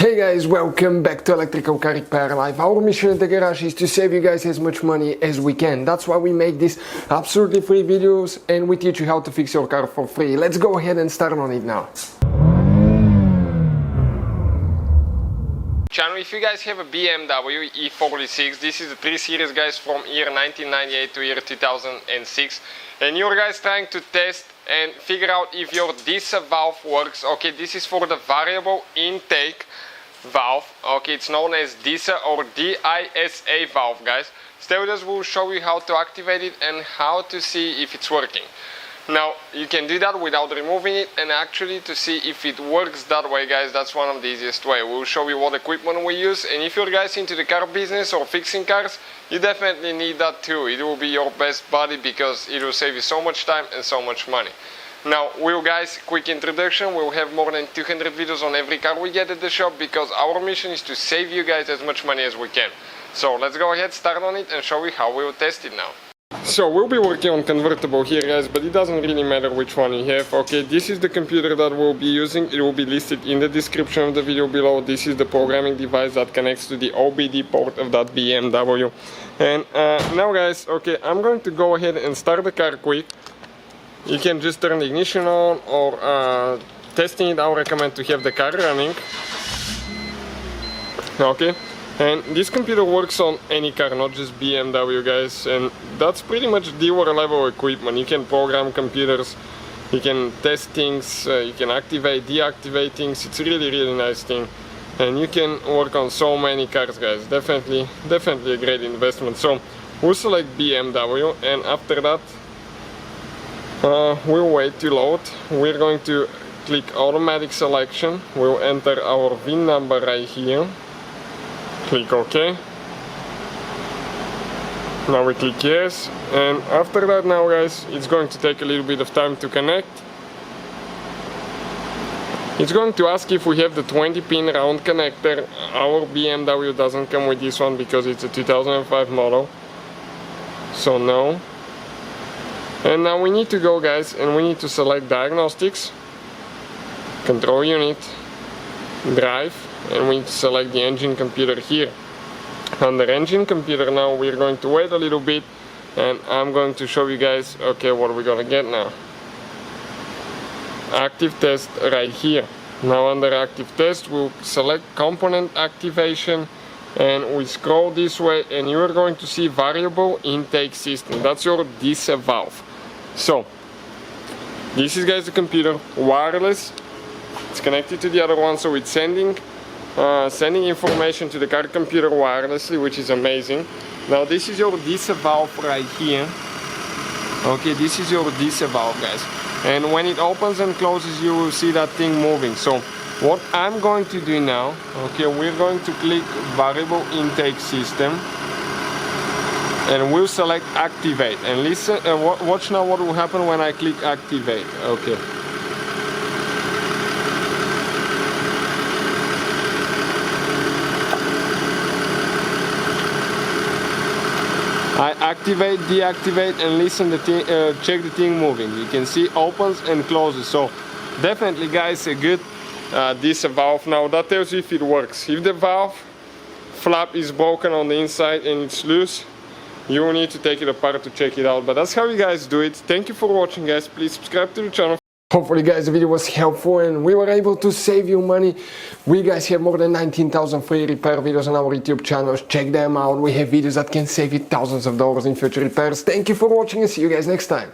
Hey guys, welcome back to Electrical Car Repair Live. Our mission in the garage is to save you guys as much money as we can. That's why we make these absolutely free videos and we teach you how to fix your car for free. Let's go ahead and start on it now. Channel, if you guys have a BMW E46, this is the 3 Series guys from year 1998 to year 2006, and you're guys trying to test and figure out if your DISA valve works. Okay, this is for the variable intake valve. Okay, it's known as DISA or DISA valve, guys. Stay with us, we'll show you how to activate it and how to see if it's working. Now, you can do that without removing it, and actually to see if it works that way, guys, that's one of the easiest way. We'll show you what equipment we use, and if you're guys into the car business or fixing cars, you definitely need that too. It will be your best buddy because it will save you so much time and so much money. Now, guys, quick introduction, we'll have more than 200 videos on every car we get at the shop because our mission is to save you guys as much money as we can. So let's go ahead, start on it and show you how we'll test it now. So we'll be working on convertible here, guys, but it doesn't really matter which one you have. Okay, this is the computer that we'll be using. It will be listed in the description of the video below. This is the programming device that connects to the OBD port of that BMW. And now, guys, okay, I'm going to go ahead and start the car quick. You can just turn the ignition on, or testing it, I recommend to have the car running. Okay. And this computer works on any car, not just BMW, guys, and that's pretty much dealer level equipment. You can program computers, you can test things, you can activate, deactivate things. It's really nice thing, and you can work on so many cars, guys. Definitely a great investment. So we'll select BMW, and after that we'll wait to load. We're going to click automatic selection. We'll enter our VIN number right here. Click OK. Now we click yes, and after that now, guys, it's going to take a little bit of time to connect. It's going to ask if we have the 20-pin round connector. Our BMW doesn't come with this one because it's a 2005 model, so no. And now we need to go, guys, and we need to select diagnostics, control unit, drive, and we need to select the engine computer here. Under engine computer now we're going to wait a little bit, and I'm going to show you guys, okay, what we're gonna get now. Active test right here. Now under active test we'll select component activation, and we scroll this way and you're going to see variable intake system. That's your DISA valve. So this is, guys, the computer, wireless. It's connected to the other one, so it's sending information to the car computer wirelessly, which is amazing. Now this is your DISA valve right here. Okay, this is your DISA valve, guys, and when it opens and closes you will see that thing moving. So what I'm going to do now, okay, we're going to click variable intake system and we'll select activate, and listen, watch now what will happen when I click activate. Okay, I activate, deactivate, and listen the thing, check the thing moving. You can see opens and closes. So definitely, guys, a good DISA valve. Now that tells you if it works. If the valve flap is broken on the inside and it's loose, you will need to take it apart to check it out. But that's how you guys do it. Thank you for watching, guys. Please subscribe to the channel. Hopefully, guys, the video was helpful and we were able to save you money. We, guys, have more than 19,000 free repair videos on our YouTube channels. Check them out. We have videos that can save you thousands of dollars in future repairs. Thank you for watching and see you guys next time.